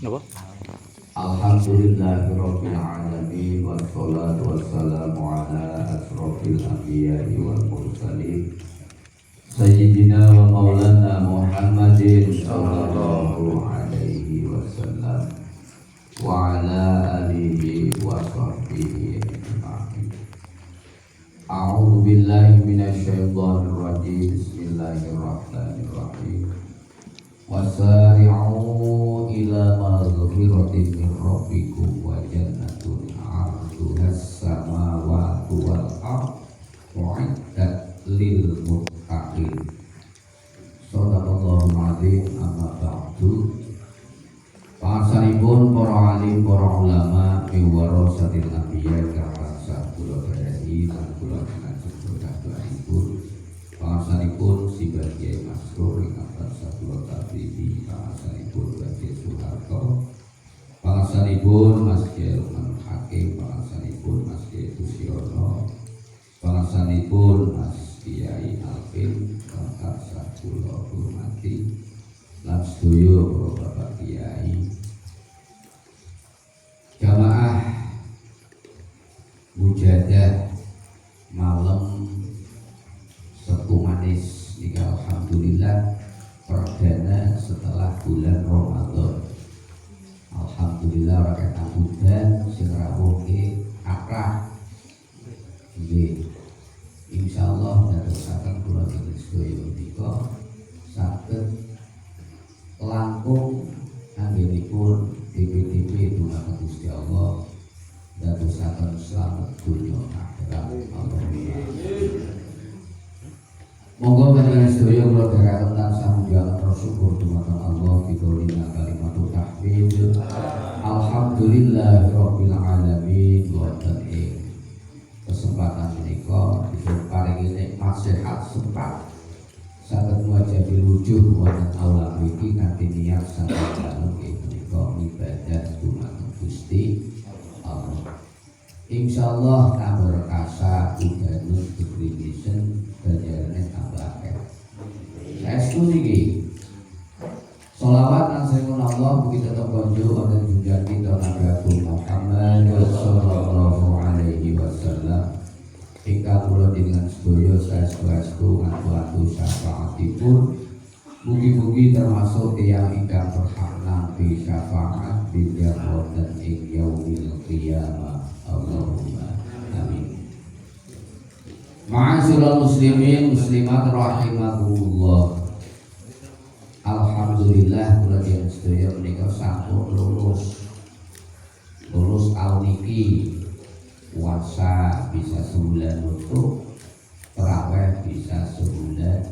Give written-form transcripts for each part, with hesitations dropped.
Napa? Alhamdulillahirabbil alamin wassalatu wassalamu ala asrofil anbiya'i wal mursalin sayyidina wa maulana Muhammadin sallallahu alaihi wasallam wa ala alihi wa sahbihi ajma'in. A'udzu billahi minasyaitonir rajim. Bismillahirrahmanirrahim. Wasari'u ila maghfiratin min rabbikum wa jannatun 'arduhas samawati wal ardh u'iddat lil muttaqin. Shadaqallahul 'azim. Amma ba'du. Pasanipun para alim, para ulama, warasatil anbiya kang kula badhahi lan kula ngajeng kabehipun. Pasanipun Simbah Kyai Masrur ingkang tansah kula tabrizi, pasanipun Bapak Soeharto, pasanipun Mas Kyai Lukman Hakim, pasanipun Mas Kyai Kusyono, pasanipun Mas Kyai Alvin ingkang tansah kula hormati, lan sedaya para Bapak Kyai, jamaah mujadah malam Setu Manis ini alhamdulillah perdana setelah bulan Ramadan. Alhamdulillah rakyat abudan sing rawuhe akrah. Nggih. Insyaallah dadosaken kula sedaya menika saged langkung anggenipun DPDP dumateng Gusti Allah dadosaken slamet dunya akhirat. Amin. Monggo panjenengan sedaya kula dherekaken tansah mulyakaken bersyukur dumateng Allah biqaulina kalimatut tahmid. Alhamdulillahirabbil alamin. Wonten ing kesempatan menika dipun paringi nikmat sehat sempat saged muajabil wujuh wonten aula mriki kanthi niat saking dalem menika ibadah dumateng Gusti Allah. Insyaallah tambah rekasa udanun dikrimisen ganjarane tambah akeh. Saestu niki sholawat lan sayyidun Allah mugi tetep konjo wonten junjungan kita Nabi Muhammad sallallahu alaihi wasallam. Ingkang kula dengan sedaya saestu ngatu-atu syafaatipun mugi-mugi termasuk tiyang ingkang berhak nampi syafaat bila wonten ing yaumil qiyamah. Allahumma amin. Ma'asyiral muslimin muslimat rahimakumullah. Alhamdulillah kula jenengan sedaya menika sampun lulus tahun iki. Puasa bisa sebulan nutup, tarawih bisa sebulan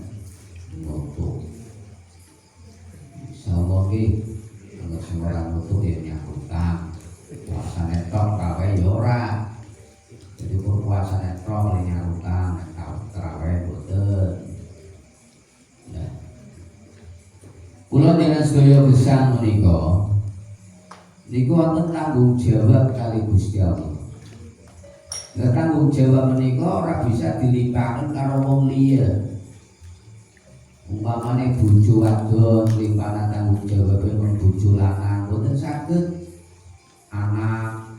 nutup. Insyaallah nggih, kalau sebulan nutup ya nyahutang. Puasa netok tarawih ya ora. Jadi puasa netok nyahutang, tarawih boten. Ya. Kula dengan sedaya gesang menika niku wonten tanggung jawab kali Gusti Allah. Lah tanggung jawab menika ora bisa dilimpahaken karo wong liya. Umpamane bojo wadon limpahan tanggung jawabe mung bojo lanang boten saged. Anak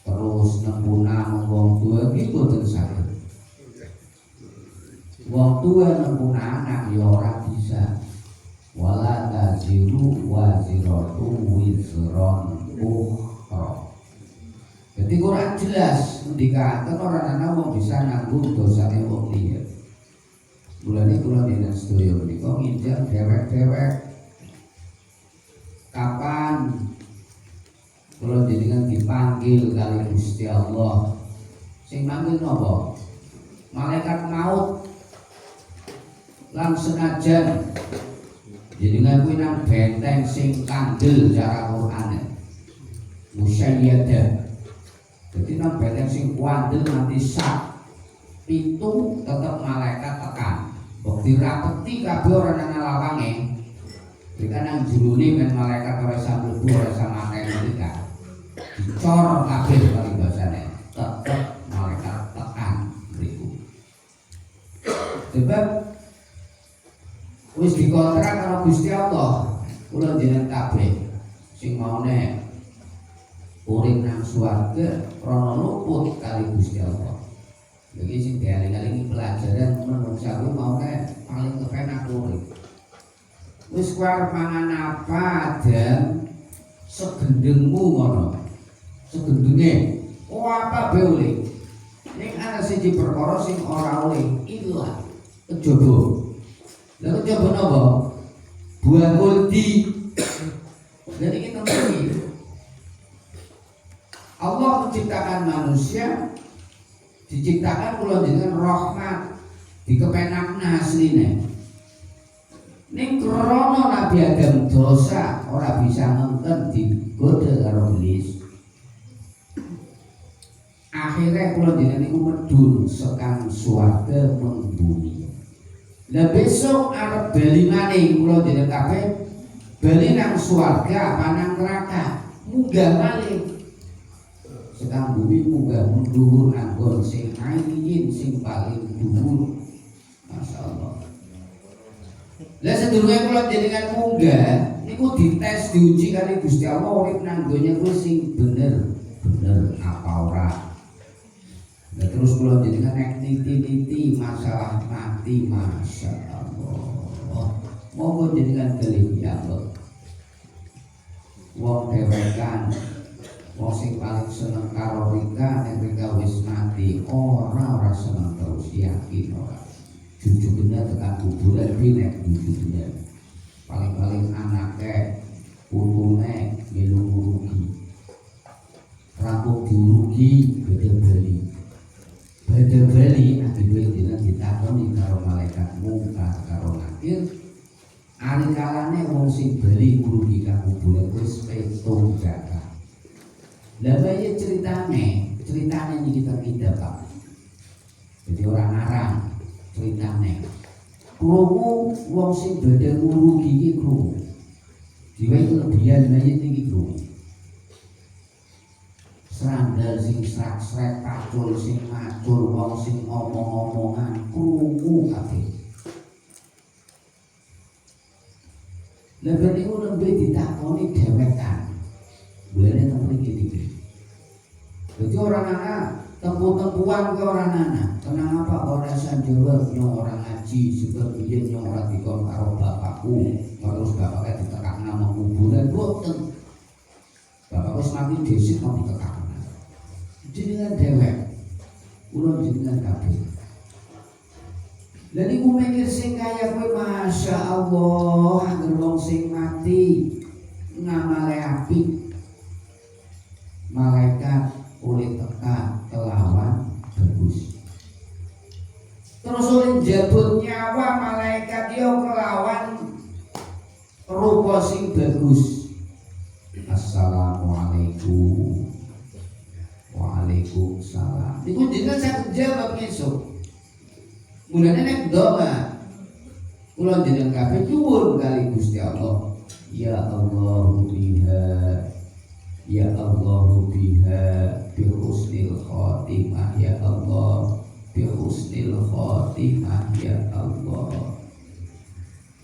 terus nempuna wong tua iki boten saged. Wong tua nempuna anak ya ora bisa. Wala taziru waziratu wizron ukhra. Jadi kurang jelas dikatakan orang anak wong bisa nanggung dosane wong liya. Mulane kula dene sedaya menika nginjak dewek-dewek. Kapan kula jenengan dipanggil kali Gusti Allah, sing manggil napa? Malaikat maut. Lan senajan jenengan kuwi nang benteng sing kandel cara Qur'ane. Musyayyadah. Jadi nang benteng sing kuandel nanti sak pitu tetep malaikat tekan. Bukti rapeti kabeh ora nang lawange. Jika nang jurune men malaikat ora isa mlebu ora isa makan mereka. Dicor kabeh kali basane. Tetep malaikat tekan mriku. Sebab wis dikontrak karo Gusti Allah. Kula jenengan kabeh sing maune urip nang swarga krana luput kali Gusti Allah. Iki sing dialing-alingi pelajaran menungsa kuwi maune paling kepenak urip. Wis kowe arep mangan apa dan segendengmu ngono. Segendenge apa bae oleh. Ning ana siji perkara sing ora oleh, ilah kejaba. Lah kejaba napa? Buah kuldi. Jadi kita ngerti Allah menciptakan manusia, diciptakan kula dengan rahmat, dikepenakna asline. Ning krana Nabi Adam dosa ora bisa ngenten digoda karo iblis. Akhirnya kula jenengan niku medun sekang swarga mung bumi. Lah besok arep bali maneh kula jenengan kabeh bali nang swarga apa nang neraka munggah malih. Sekang bumi munggah dhuwur anggon sing ayin sing paling dhuwur. Masyaallah. Lah sedurunge kula jenengan munggah niku dites diuji kali Gusti Allah urip nang donya kuwi sing bener apa ora. Nah, terus kula jenengan nek niti-niti masalah mati masyaallah. Monggo jenengan kelih ya Allah. Wong dewekan wong sing paling seneng karo Rika nek Rika wis mati ora seneng terus yakin ora. Jujurnya tekan kuburan binek jujurnya paling-paling anaknya putune minum rugi rampung diurugi beda bali akibat dina ditakoni karo malaikat mungkar karo nakir ari kalane wong sing bali urugi ka kuburan wis petung jaka. Lah bae ceritane iki kita Pak. Jadi orang ngarang ceritane krungu wong sing badhe ngurugi iki krungu diwehi kelebihan mayit iki krungu srandal sing srak-srek pacul sing macul wong sing omong-omongan krungu kabeh. Lah ben niku nembe ditakoni dhewekan bulane teng mriki iki. Dadi orang anak tempuan ke orang anak. Kenapa apa orang sanjawab nyong orang ngaji juga biyen nyong ora dikon karo bapakku terus bapaknya ditekakna nang kuburan boten. Bapak wis mati dhisik mau ditekakna. Jenengan dhewek kula jenengan kabeh. Lah niku mikir sing kaya kowe masyaallah anggere wong sing mati ngamale apik malaikat oleh teka kelawan bagus. Terus oleh jabut nyawa malaikat yo kelawan rupa sing bagus. Assalamualaikum. Waalaikumsalam. Niku jenengan saged jawab esuk. Mulane nek doa kula jenengan kabeh nyuwun kali Gusti Allah. Ya Allah biha ya Allah biha bi husnil khotimah ya Allah bi husnil khotimah ya Allah.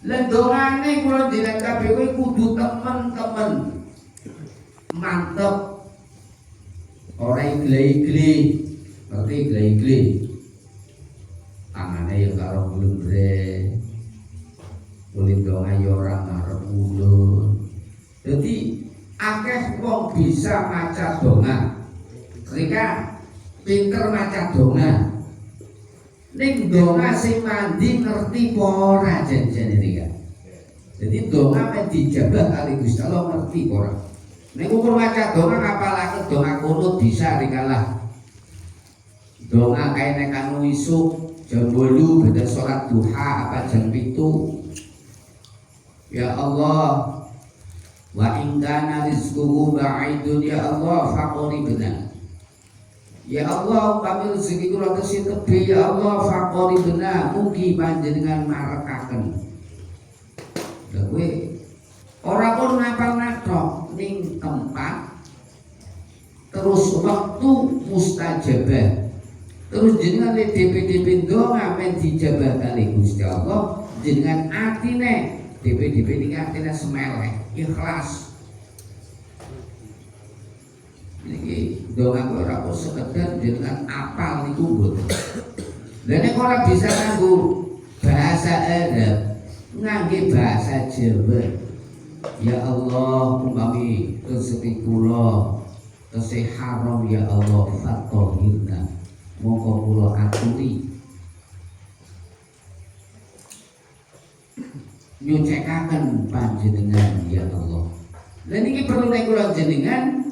Lah dongane kula jenengan kabeh kuwi kudu temen-temen mantep. Ora igle-igle, ngerti igle-igle. Tangane ya karo glembre. Kulit donga ya ora ngarep ulun. Dadi akeh wong bisa maca donga. Rika pinter maca donga. Ning donga sing mandi ngerti apa ora jan-jan iki kan. Jadi donga men dijabah kali Gusti Allah ngerti ora. Nek ukur maca donga ngapalake donga kunut bisa rikalah. Donga kae nek kanu isuk jam 8 beda salat duha apa jam 7. Ya Allah wa in kana rizquhu ba'idun ya Allah faqribna. Ya Allah kami rezeki kula tesih tebe ya Allah faqribna mugi panjenengan marekaken. Lha kowe ora pun ngapal natok ning tempat terus waktu mustajabah terus jenengan DP ndonga men dijabah kali Gusti Allah jenengan atine DP ning atine semeleh ikhlas Niki donga ora kok sekedar jenengan apal niku mboten. Lah nek ora bisa nganggo bahasa Arab, ngangge bahasa Jawa. Ya Allah, umpami rezeki kula tesih haram ya Allah fatohirna. Monggo kula aturi nyucekaken panjenengan ya Allah. Lah niki perlu nek kula jenengan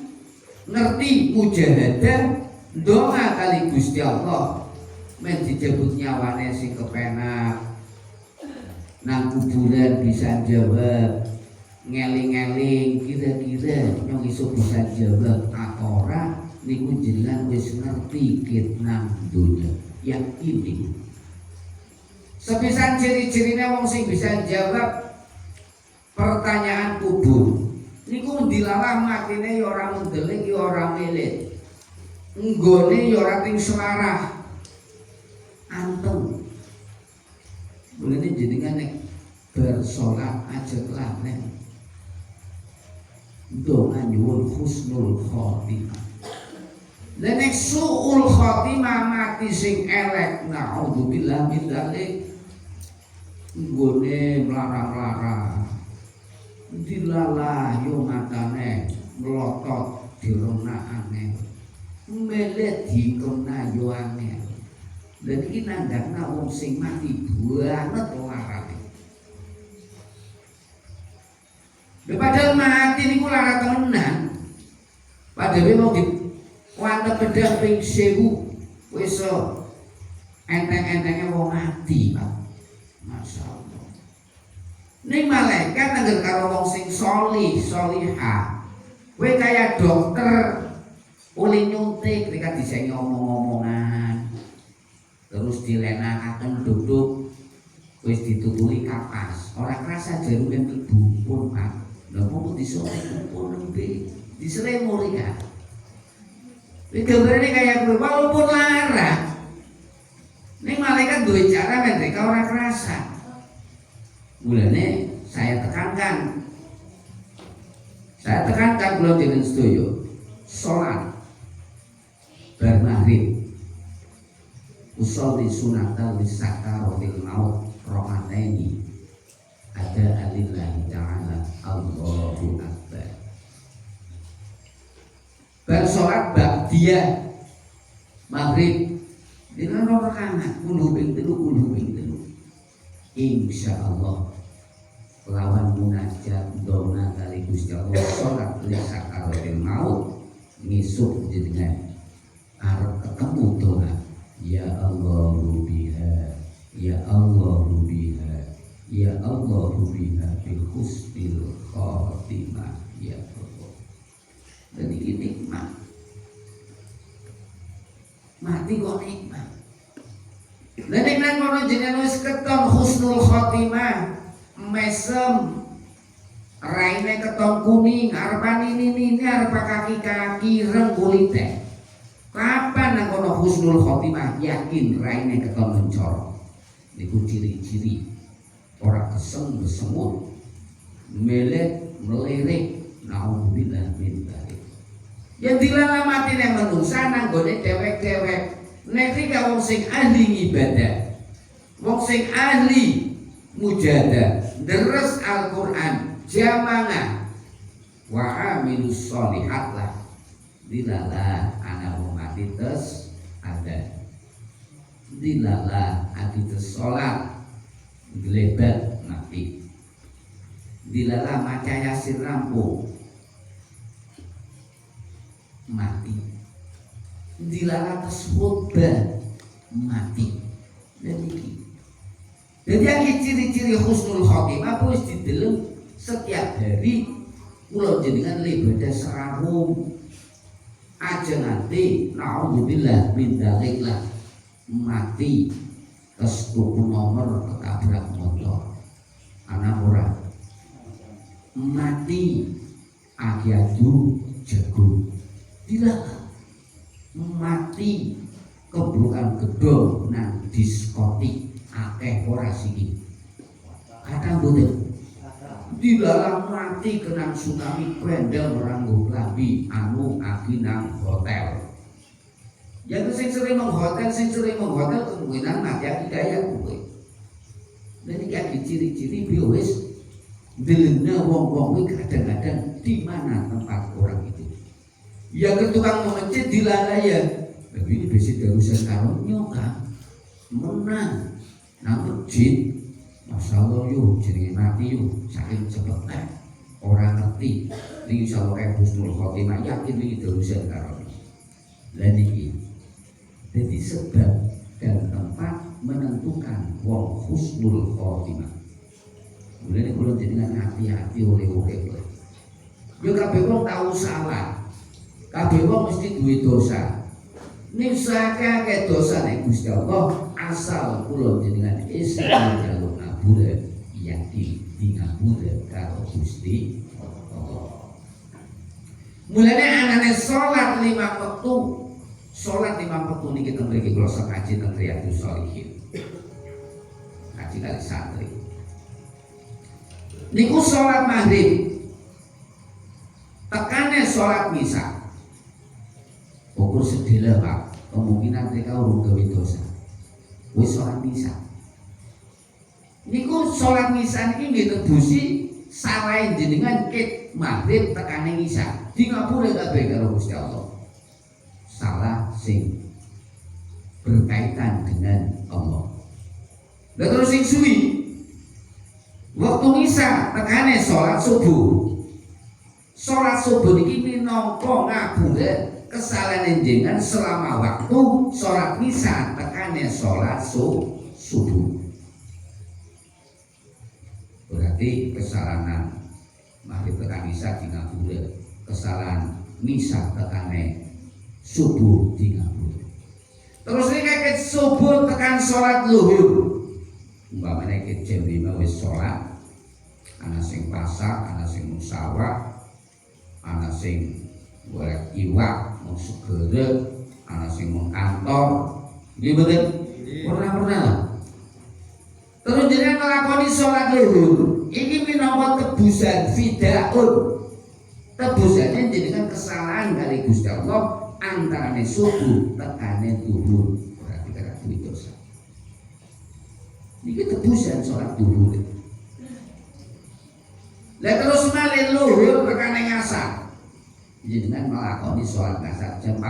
ngerti mujahadah doa kali Gusti Allah men dijebut nyawane sing kepenak nang kuburan bisa jawab ngeling-ngeling kira-kira nyong iso bisa jawab atau ora niku jenengan wis ngerti kit nang dunya yang ini sepisan ciri-cirine wong sing bisa jawab pertanyaan kubur niku dilalah matine ya ora mendelik ya ora melit nggone ya ora ting selarah anteng mulane jenengan nek bersolat aja kelanen doa nyuwun husnul khotimah lan nek suul khotimah mati sing elek naudzubillah min dzalik nggone melarang-larang dilalah yo matane melotot dironakane melet dikena yo angel lan iki nandhakna wong sing mati banget larane padahal mati niku lara temenan padahal mau wantep bedah ping 1000 wis enteng-entenge wong mati Pak masyaallah. Ning malaikat nangger karo wong sing sholih, sholihah. Kowe kaya dokter uli nyuntik ketika disengi omong-omongan. Terus dilenakaken duduk wis dituturi kapas. Ora krasa jarume mlebu pun Pak. Lha kok disuntik pun nembe diselemur ya. Iki gambarane kaya kowe walaupun lara. Ning malaikat duwe cara mereka ora krasa. Mulane saya tekankan kula jenengan sedaya salat bar maghrib usolli sunatan lisakaratil maut romaneni ada alillahi ta'ala Allahu akbar bar salat ba'diyah maghrib dina rakaat kudu ping 3 insyaallah lawan munajat dona kali Gusti Allah salat lisakaratil maut ngisuk jenengan arep ketemu dona ya Allah biha ya Allah biha ya Allah biha bil husnil khatimah ya Allah. Dan ini nikmat mati kok nikmat. Lah nek nang kono jenengan wis keton husnul khatimah mesem raine keton kuning arepan ini arepa kaki-kaki reng kulite kapan nang kono husnul khotimah yakin raine keton mencorok niku ciri-ciri ora keseng besemut melet melirik naudzubillah min dzalik yang dilarang matine manungsa nang gone dewek-dewek nek iki wong sing ahli ibadah wong sing ahli mujahadah deres Al-Quran jamangah wa amilus sholihat lah dilalah anak mati tes ada dilalah ati tes sholat gelebat mati dilalah maca yasin rampung mati dilalah tes khutbah mati dan iki. Jadi yang ciri-ciri husnul khotimah wis dideleng setiap hari kula jenengan ibadah serawung aja nanti naudzubillah min dzalik lah mati terus tuku nomor ketabrak motor anak ora mati akiadu jagung tidak mati keburukan gedong nang diskotik akeh ora siki kadang boten dilalang mati kenang tsunami pendel merangguh labi anu aginang hotel. Yang sering menghotel kemungkinan mati hidayah kuwe. Dan iki ciri-ciri biwis delena wong-wong kuwi kadang-kadang di mana tempat orang itu. Ya ke tukang masjid dilalaya. Tapi ini besi darusan karo nyoka. Menang. Nang masjid masyaallah yo jenenge mati yo saking cepet orang ngerti. Iki insyaallah kayak husnul khotimah yakin iki darusan karo. Lah niki jadi sebab dan tempat menentukan wong husnul khotimah. Mulane kula jenengan hati-hati oleh-oleh. Yo kabeh wong tahu salah. Kabeh wong mesti duwe dosa. Nisaka ke dosa nek Gusti Allah asal kula jenengan isih jaluk ngapura yakin di ngapura karo Gusti Allah. Mulane anane salat 5 waktu. Salat 5 waktu niki teng mriki kula sakaji teng Riyadhus Shalihin. Kaji kali santri. Niku salat maghrib. Tekane salat misa. Ukur sedela Pak, kemungkinan mereka urung gawe dosa. Wis salat misa. Niku salat misa niki nggih nebusi salahe jenengan ket maghrib tekane misa. Di ngapura kabeh karo Gusti Allah. Salah sing berkaitan dengan Allah. Lah terus sing suwi waktu misa tekane salat subuh. Salat subuh niki minangka ngapura kesalahan jenengan selama waktu salat misa tekane salat subuh. Berarti kesalahan maghrib tekan misa di ngapura, kesalahan misa tekane subuh di ngapura. Terus ini kayak subuh tekan salat luhur. Umpamane ke jam 5 wis salat, ana sing pasak, ana sing musawah, ana sing golek iwak, mau segera, ana sing mau kantor. Nggih mboten? Pernah. Terus jenengan nglakoni salat luhur, iki minangka tebusan fidaun. Tebusane jenengan kesalahan kali Gusti Allah antarane subuh tekane zuhur. Berarti kada duwe dosa. Niki tebusan salat zuhur. Lah terus malih luhur tekane ngasar. Jenengan melakoni sholat ngasar jam 4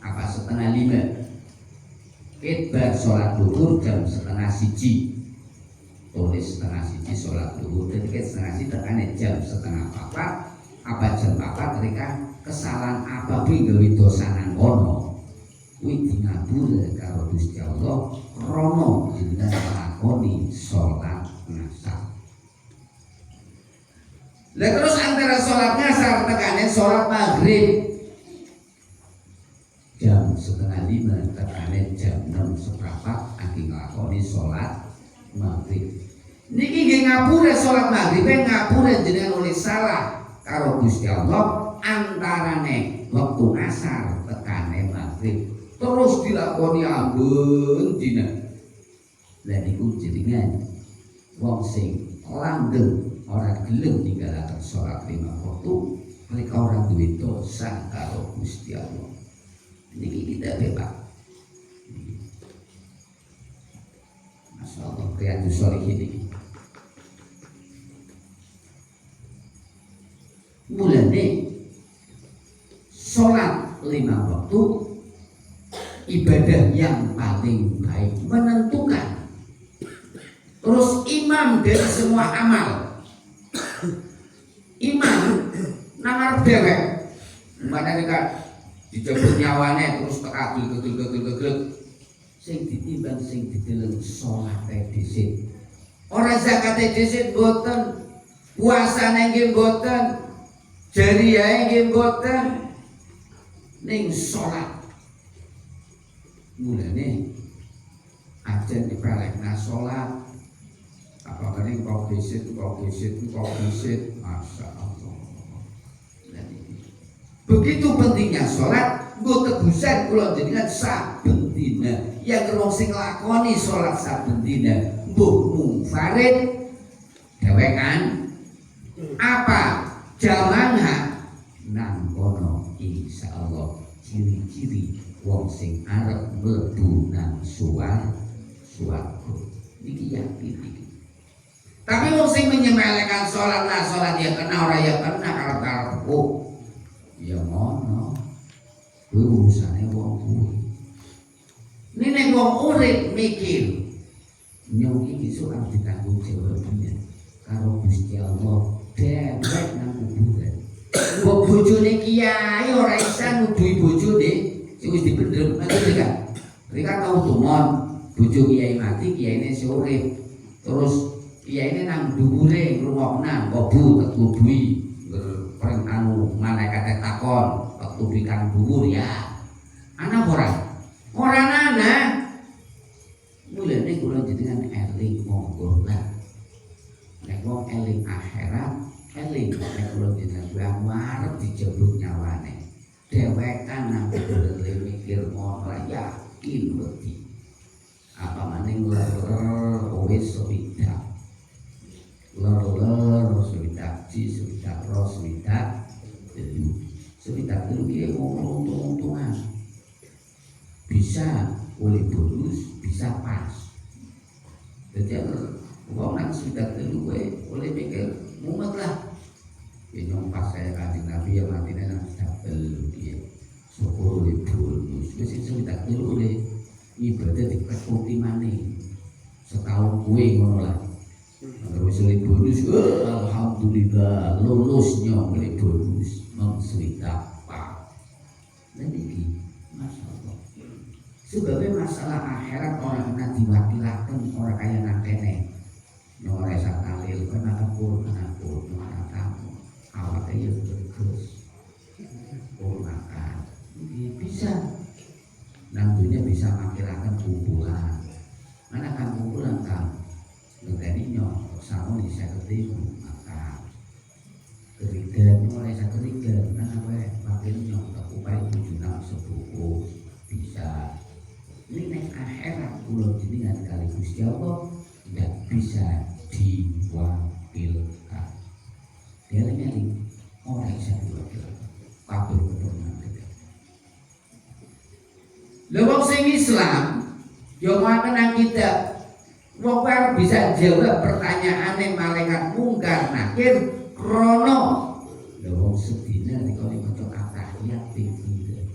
apa setengah 5. Kita sholat duhur jam setengah 1. Tulis setengah 1 sholat duhur. Jadi kita setengah 1 tekane jam setengah 4 apa jam 4 mereka kesalahan apa pun gawe dosa nang kono. Kuwi dingabura karo Gusti Allah rono jenengan melakoni sholat ngasar. Lah terus antara sholat ngasar tekane sholat maghrib jam setengah 5 tekane jam 6 seperempat aki nglakoni sholat maghrib. Niki nggih ngapura sholat maghrib ngapura jenengan oleh salah karo Gusti Allah antarane waktu ngasar tekane maghrib terus dilakoni anggun dina. Lah niku jenengan wong sing langgeng orang gelem ninggalaken salat 5 waktu mereka orang duwe dosa karo Gusti Allah. Niki kita bebas. Masyaallah Riyadhus Shalihin iki. Mulane salat 5 waktu ibadah yang paling baik menentukan. Terus imam dari semua amal. Imam nangar dewek. Mana dekat dijebut nyawane terus teka gelut. Sing ditimbang sing dideleng salate dhisik. Ora zakate dhisik boten, puasane nggih boten, jariyahe nggih boten, ning salat. Mulane ajen dipelekna salat. Apa kene kok dhisik, Masya Allah. Begitu pentingnya sholat, nggo tebusan kula jenengan saben dina. Yang wong sing nglakoni sholat saben dina, mbuh munfarid, dhewekan Jamangan nang kono insyaallah ciri-ciri wong sing arep mlebu nang swarga iki yakin iki. Tapi wong sing menyepelekan salat lah salat ya kena ora ya kena karep-karepku ya ngono kuwi urusane wong kuwi. Nek wong urip mikir nyong iki soal ditanggung jawabnya karo Gusti Allah dewek nang kuburan. Mbok bojone kiai ora isa nuduhi bojone sing wis dipendhem ngerti kan? Mereka tau tumon bojo kiai mati kiyaine sore. Terus kiyaine nang dhuwure ngrungokna kobu ketubui pereng anu malaikat takon ketubi kang dhuwur ya. Ana ora? Ora ana. Mulane kula jenengan eling monggo lah. Nek wong eling akhirat, eling nek kula jenengan arep dijebuk nyawane. Dewekan nang kudu mikir ngono yakin wedi. Apa maning ler wis swidak. Ler swidak ci swidak ro swidak. Swidak itu ki untung-untungan. Bisa oleh bonus, bisa pas. Jadi wong nang swidak telu oleh mikir mumet lah. Ya nyong pas saya kanjeng Nabi yang matine nang swidak telu dia. Syukur oleh bonus. Wis swidak telu oleh ibadah dikekuti maneh. Setahun kuwe ngono lah. Terus oleh bonus, alhamdulillah lulus nyong oleh bonus mong swidak pak. Dan iki masyaallah. Sebabnya masalah akhirat orang kena diwakilakan orang kaya nak kene nyore sakalil kena kepul kena kamu awak aja berkus makan bisa nantinya bisa makilakan kumpulan mana kan kumpulan kan ngeteni nyok sama bisa ketemu makan kerigen mulai saya kerigen nah apa makin nyok tak upaya tujuan sebuku bisa. Ini nek akhirat kula jenengan kali Gusti Allah tidak bisa diwakilkan. Eling-eling ora bisa diwakilkan. Kabeh keturunan kita. Lha wong sing Islam yo menang kita wong bisa jawab pertanyaane malaikat mungkar nakir krono. Lha wong sedina nek kali maca atahiyat ping pindho.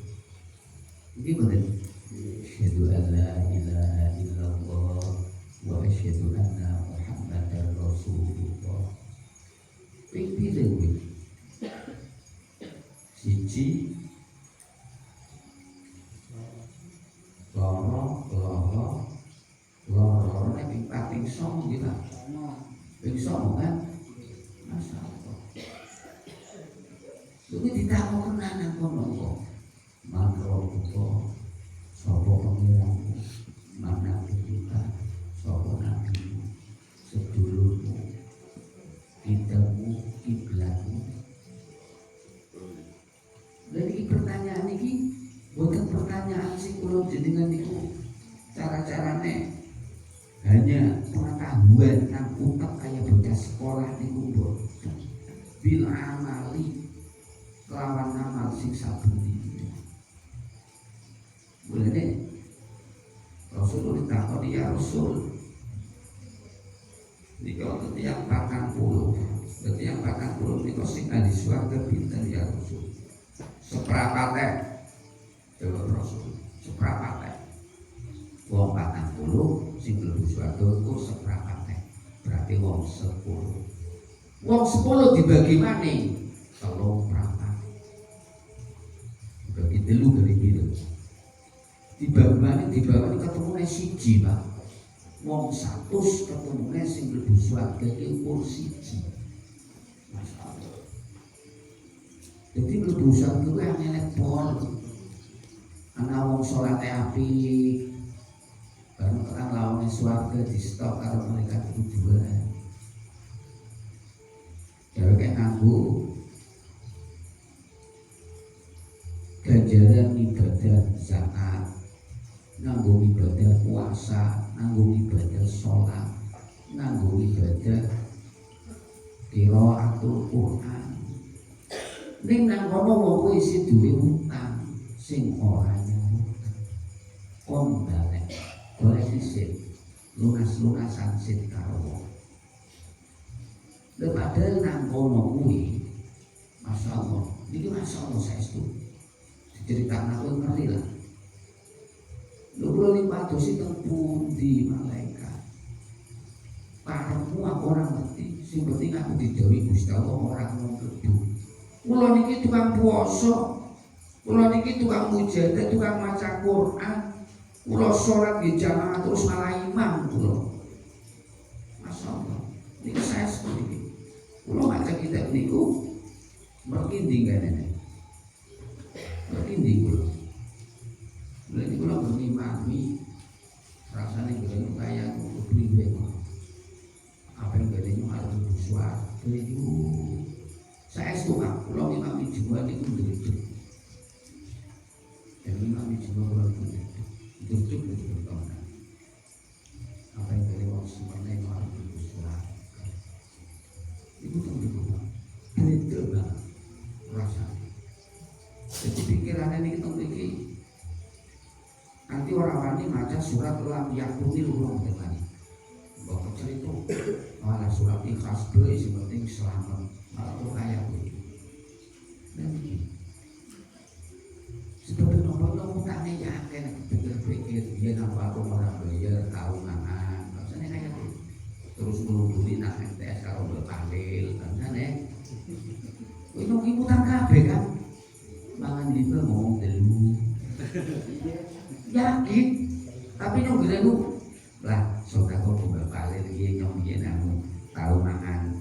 Iki bener. Asyhadu an la ilaha illallah wa asyhadu anna Muhammadar Rasulullah. Ping-ping kuwi. Siji loro nek ping pating song iki lah. Ping song kan. Masyaallah. Kuwi ditakon nang kono kok. Makro kok sopo pengiranmu, mana kita, sopo nabimu, sedulurmu, kitamu, kiblatmu. Jadi pertanyaan ini bukan pertanyaan sing kula jenengan niku cara-carane hanya pengetahuan nang utak kaya bocah sekolah niku mboten. Bil amali kelawan amal sing saben boleh Rasulullah ditakoni ya Rasul jika yang 40 berarti yang 40 itu sing di swarga pinten ya Rasul seprapate jawab Rasul seprapate wong 40 sing mlebu swarga iku seprapate berarti wong 10 dibagi maning 3 prapat dibagi 3 dari biru dibagi ketemu siji Pak. Wong 100 ketemu sing mlebu swarga iki pun siji. Masyaallah. Jadi mlebu swarga kuwi angel pol. Ana wong salate apik. Bareng tekan lawane swarga di stok karo malaikat kuburan. Dheweke nganggo ganjaran ibadah zakat, nganggo ibadah puasa, nganggo ibadah sholat, nganggo ibadah qiraatul Quran, ning nang kono wong kuwi isih duwe utang sing ora nyuwun kon balik golek sisih lunas-lunasan sing karo wong. Lha padahal nang kono kuwi masyaallah iki masyaallah saestu diceritakna kowe ngerti lah. Lho kula limpadosi teng pundi malaikat paremu aku ora ngerti, sing penting aku didhawuhi Gusti Allah ora nglebu. Kula niki tukang puasa, kula niki tukang mujahadah, tukang maca Quran, kula salat nggih jamaah terus malah imam kula. Masyaallah, niki saya seperti kula maca kitab niku merkinding kene. Merkinding kula. Lha niku kula mimami rasane kene kaya priwe kok. Apa yang gede itu harus bersuara itu saya suka kalau imam Jumat itu begitu dan imam Jumat kalau begitu bertonton apa yang gede waktu semuanya itu harus bersuara itu tentu begitu banget rasanya. Jadi pikirannya ini kita memiliki nanti orang-orang ini baca surat lam yakunil ulang dengan bapak cerita malah surat ikhlas dua yang penting selamat malah tuh kayak begitu dan begini seperti nomor utangnya yakin pikir-pikir dia nampak orang bayar tahunan maksudnya kayak begitu terus meluburi nak MTS kalau berpanggil maksudnya itu ngikutan kabeh kan mangan liba ngomong dulu yakin tapi nunggu dulu lah saudara kok berbalik dia nyong dia namu tahu mangan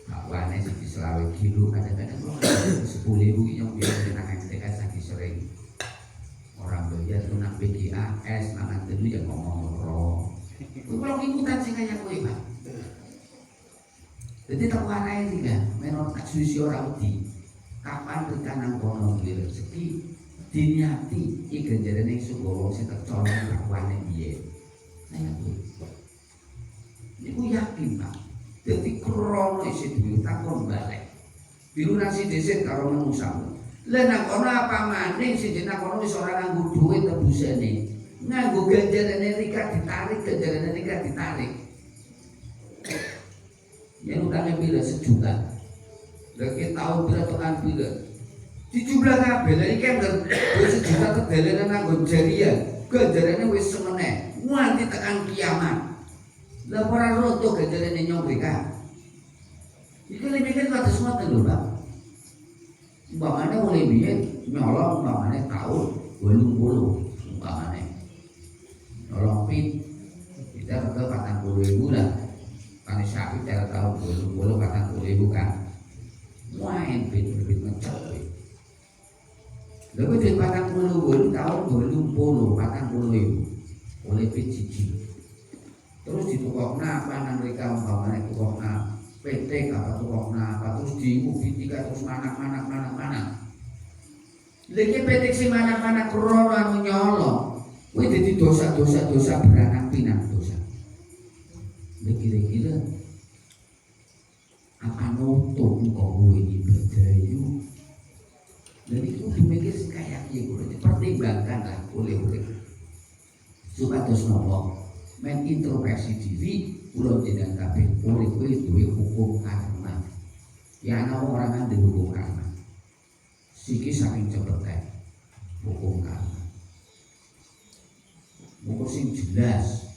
bakwane segi selawe kilo kadang-kadang kok 10.000 nyong dia nang MTK lagi sering orang bayar tuh nak BGAS mangan dulu yang ngomong roh kalau ikutan sih kayak gue pak jadi tak warai sih kan menurut tak susi orang di kapan rencana kono rezeki diniati ikan jalan yang sugowo sih tak colong bakwane dia saya tuh, aku yakin pak. Jadi krono isi duit takon balik. Biru nasi desain karo menusam. Lenang kono apa maning si jenak kono wis ora nganggo duit tebusane. Nganggo ganjarane rika ditarik, ganjarane rika ditarik. Yang utangnya bila sejuta. Lagi tahu bila tekan bila. Dijumlah kabeh lha iki kan sejuta tedalane nganggo jariah. Ganjarane wis semene. Nganti tekan kiamat. Lah para roto ganjarane nyong mereka. Iki lebih kan semua lho, Pak. Umpamane mulai biyen nyolong umpamane tahun 80 umpamane. Nyolong pit kita ke 40.000 lah. Kan sapi cara tahun 80 40.000 kan. Main pit ngecek. Lha kok di 40.000 tahun 80 40.000. Oleh PCG terus ditukokna apa nang mereka umpamanya tukokna PT apa tukokna apa terus diubitika terus mana lagi PT si mana krono nyolong kuwi dadi dosa beranak pinak dosa kira-kira apa nutup kok kuwi ibadah itu dan itu dimikir kayak gitu dipertimbangkan lah oleh supados napa men introspeksi diri kula jenengan kabeh urip kuwi duwe hukum karma. Ya ana ora ngandel hukum karma. Siki saking cepete hukum karma. Hukum sing jelas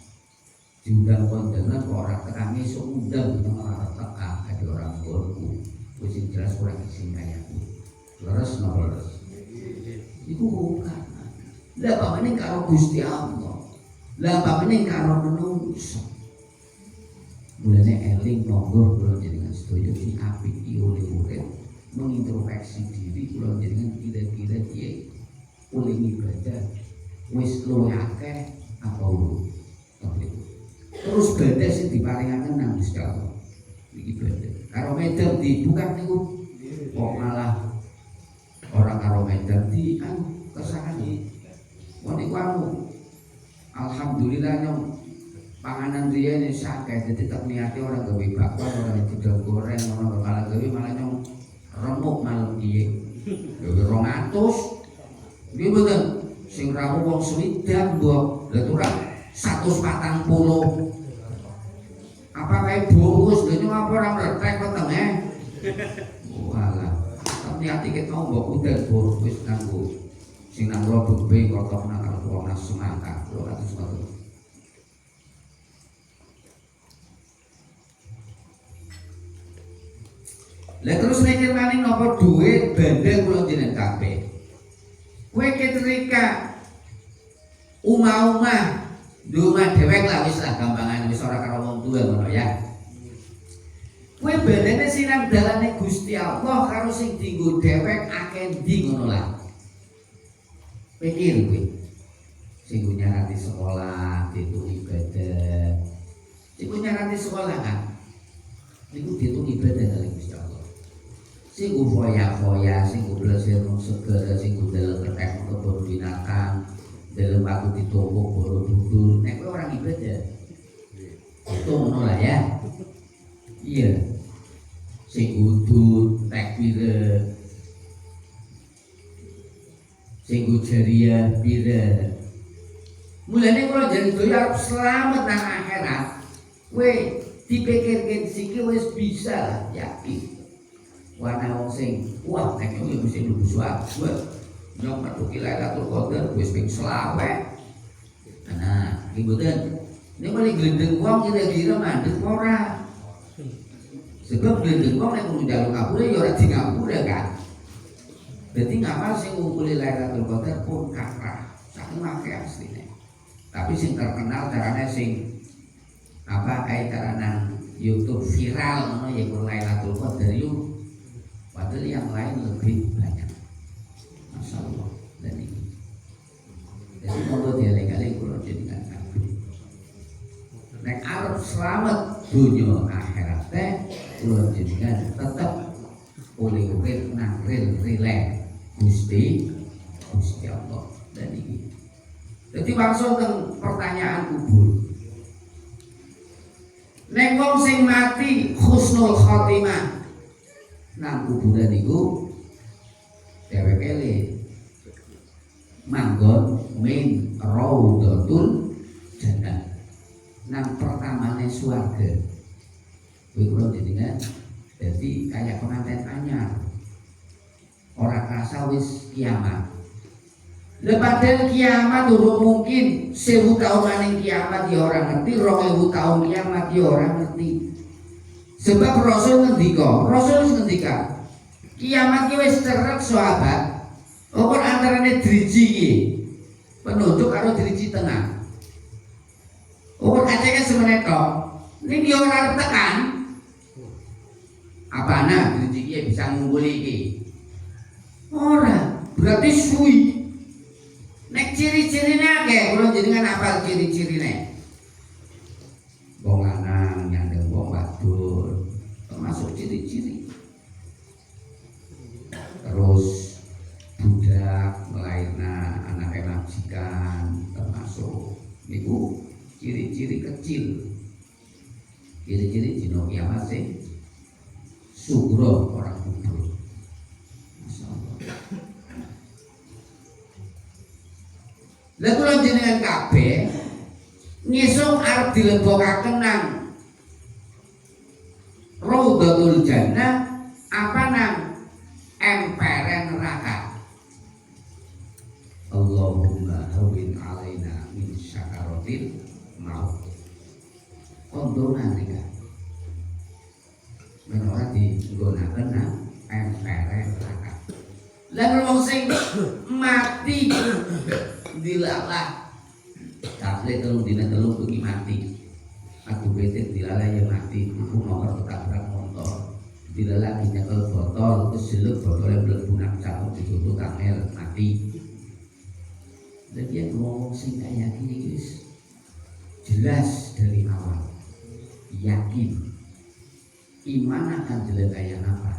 diundang kondangan kok ora tekan esuk undang ora tekan ade orang golku. Wis jelas ora sing kaya kuwi. Leres napa leres? Iku hukum karma. Lah pamane karo Gusti Allah. Lah pamane karo menungso. Mulane eling monggo kula jenengan sedaya diapiki oleh urip mengintrospeksi diri kula jenengan kira-kira piye oleh ibadah wis luwih akeh apa urip. Terus badah sing diparingaken nang Gusti Allah. Iki badah. Karo medan dibuka niku kok malah orang karo medan di kesakane. Niku alhamdulillah nyong panganan dia ini sakit jadi tak niati orang gawe bakwan orang tidak goreng orang malah gawe malah nyong remuk malam dia Ya 200. Nggih mboten. Sing rawuh wong swidak mbok. Lah turah 140. Apa kayak bungkus lho apa ora mletek wetenge. Walah. Tapi ati ket mau mbok udan bor wis kanggo sing nang rodo be kotok nang karo wong semangka. Lho atus ngoten. Lah terus mikir maning napa duit bandel kula jenengan kabeh. Kowe ketrika umah-umah Duma dewek lah wis lah gampangan wis ora karo wong tuwa ngono ya. Kowe bedane sinang dalane Gusti Allah karo sing dienggo dewek akeh ndi ngono lah. Pikir kowe. Sing nyarati sekolah, itu ibadah. Sing nyarati sekolah kan. Iku ditu ibadah kali Gusti Allah. Sing foya-foya, sing blesir nang segara, sing delok ketek kebon binatang. Dalam waktu ditumpuk Borobudur, nek kowe orang ibadah. Itu ngono lah ya. Iya. Sing udut, takbir. Sing jariah pira. Mulane kalau jadi doya selamat nang akhirat. Kowe dipikirke siki wis bisa lah, yakin. Wana wong sing wah nek yo mesti mlebu swarga. Nyong metuki Lailatul Qadar wis ping 20. Nah, iki mboten. Nek mari glendeng wong kira-kira mandeg ora. Sebab glendeng wong nek kudu njaluk ngapura ya ora di ngapura kan. Dadi ngamal sing ngumpuli Lailatul Qadar pun kathah. Saking akeh asline. Tapi sing terkenal carane sing apa kae cara nang YouTube viral ngono ya Lailatul Qadar yo. Padahal yang lain lebih banyak. Masyaallah dan ini. Jadi monggo dialih-alih kula jenengan kabeh. Nek arep selamat dunya akhirat teh kula jenengan tetep oleh urip nang rilek Gusti Allah dan ini. Jadi maksud teng pertanyaan kubur. Nek wong sing mati husnul khotimah nang kuburan niku dheweke manggon min raudhatul jannah nang pertamane swarga. Kuwi kula jenengan dadi kaya pengantin anyar. Ora krasa wis kiamat. Lepaden kiamat durung mungkin 1000 tahun maning kiamat ya ora ngerti, 2000 tahun kiamat ya ora ngerti. Sebab Rasul ngendika kiamat ki wis cerek sahabat. Apa antarane driji ki penunjuk karo driji tengah. Apa kaceke semene tok. Niki ora tekan. Apana driji ki bisa ngumpuli iki. Ora, berarti suwi. Nek ciri-cirine akeh, kula jenengan apal ciri-cirine. Wong lanang nyandeng wong wadon, termasuk ciri-ciri. Terus budak melairna anak majikan termasuk niku ciri-ciri kecil. Ciri-ciri dina kiamat sing sugro ora kubur. Masyaallah. Lah kula jenengan kabeh ngisung arep dilebokaken nang Raudhatul Jannah apa nang emperen neraka. Allahumma hawwin alaina min syakaratil maut. Kondonan nika. Menawa digunakan nang emperen neraka. Lah wong sing mati dilalah. Kaple telung dina telung pergi mati. Aku bete dilalah yang mati. Aku nomor ketabrak motor. Dilalah nyekel botol, keseluk botolnya mlebu nang cangkok ditutup kamel mati. Jadi yang ngomong sing kaya gini guys, jelas dari awal, yakin iman akan jelas kaya apa.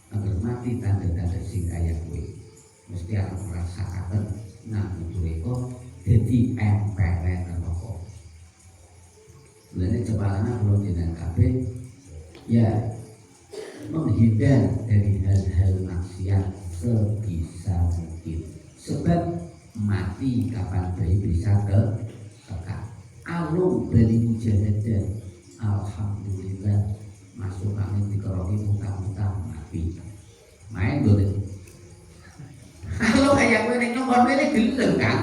Agar mati tanda-tanda sing kaya gue, mesti akan merasakan nang mereka jadi emperen neraka. Mulane cepalana kula jenengan kabeh ya menghindar dari hal-hal maksiat harapan bayi bisa tekan. Alung beli mujahadah, alhamdulillah masuk angin dikeroki mutang-mutang mati. Main boleh. Kalau kayak gue nek nyokon gue gelem kan,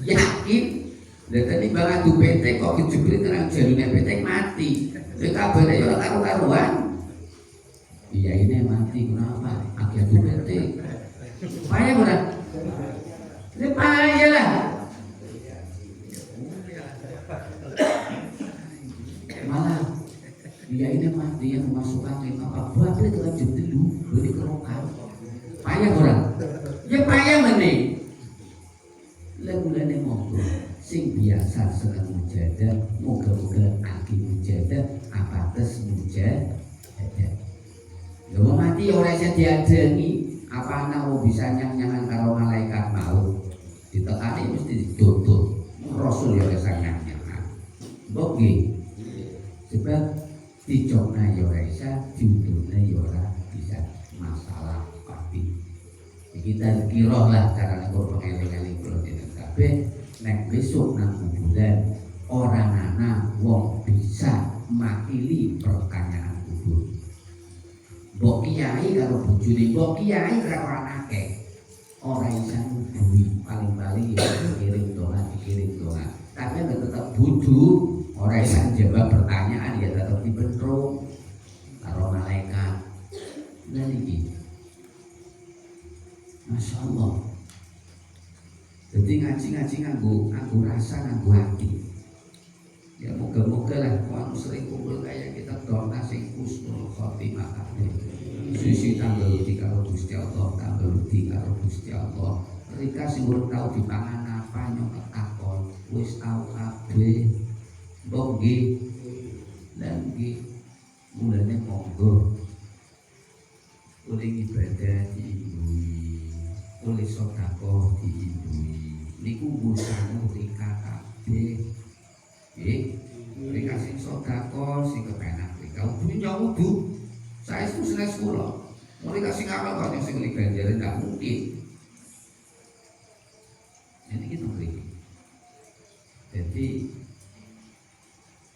yakin. Dan tadi bang adu PT kok kejebrit terang jalurnya PT mati. Itu kabarnya ya karu-karuan. Iya ini mati kenapa? Aki adu PT. Payah bukan? Ini payah lah. Malah dia ini mati yang memasukkan apa buat itu lanjut dulu beri kerokan. Payah bukan? Ya payah mana? Lagu-lagu monggo sing biasa seneng mujahadah, moga-moga aki mujahadah apates mujahadah. Ya mau mati ora iso diadeni, apa ana bisa nyang-nyangan karo malaikat maut. Ditekani mesti dituntut. Rasul ya wis nyang-nyangan. Mbok nggih. Sebab dicokna ya ora iso, diuntutna ya ora bisa. Masalah pasti. Kita kira lah carane kok pengeling-eling kula dene kabeh nek besok nang kuburan orang ana wong bisa makili pertanyaan kubur. Mbok kiai karo bojone mbok kiai karo anake ora iso duwi paling-paling dikirim doa. Tapi nek tetep bodoh ora iso jawab pertanyaan ya tetep dibentrung karo malaikat. Nah iki Masya Allah. Jadi ngaji nganggo rasa, nganggo hati. Ya moga-moga lah kalau sering kumpul kayak kita doa sing husnul khotimah kabeh. Sisi tambah wedi karo Gusti Allah, tambah wedi karo Gusti Allah. Rika sing urip tau dipangan apa nyok takon, wis tau kabeh. Mbok nggih. Lan nggih mulane monggo oleh ibadah diimbui, oleh sedekah diimbui. Niku busane rika kabeh. Nggih, rika sing sedekah sing kepenak rika dunya wudu. Saestu senes kula. Mereka sing amal kok sing ganjaran ndak mungkin. Ini kita beri. Jadi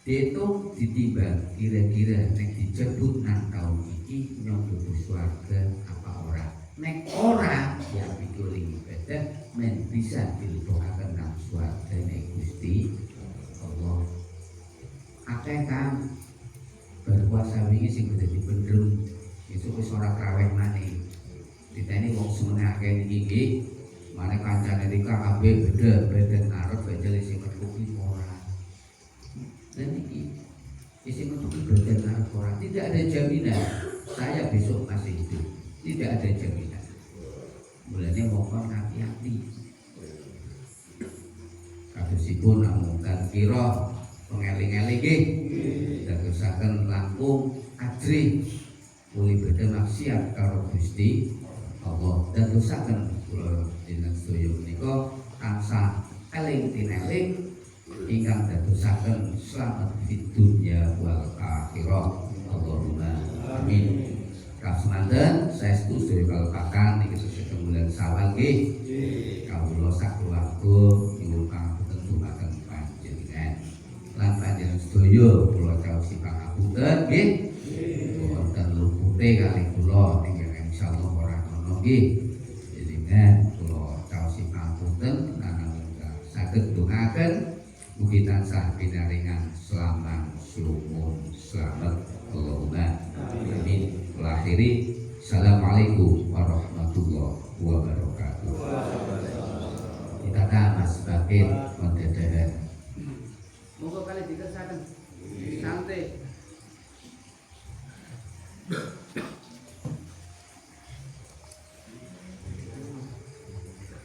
dihitung ditimbang kira-kira nek dijebut nang tahun iki nyong mlebu swarga apa ora. Nek ora ya pikir ibadah men bisa dilebokaken nang swarga nek Gusti Allah. Akeh kan berpuasa wingi sing dadi pendem itu wis ora traweh maneh. Diteni wong semene akeh iki nggih maneh kancane rika kabeh beda arep bejele sing metu ora. Dan ini isi untuk ibadah orang tidak ada jaminan saya besok masih hidup, tidak ada jaminan. Mulanya mohon hati-hati. Kadosipun namungkan kira pengeling-eling nggih dadosaken langkung ajri muli badhe maksiat karo Gusti Allah dadosaken kula jenengan sedaya menika tansah eling tineling ingkang dadosaken slamet fid dunya wal akhirah. Allahumma amin. Kasemanten saestu sedaya kalepakan iki sesuk bulan Sawal nggih. Kawula sakeluarga nyuwun pangapunten dumateng panjenengan. Lan panjenengan sedaya kula caos pangapunten nggih. Wonten lupute kali kula ingkang insyaallah ora ana nggih. Jenengan kula caos pangapunten lan saged dongaken mugi tansah pinaringan selamat sumun selamat Allahumma amin. Akhiri assalamualaikum warahmatullahi wabarakatuh. Kita Mas Bakir Mondadahan. Moga kali dikesaken santai.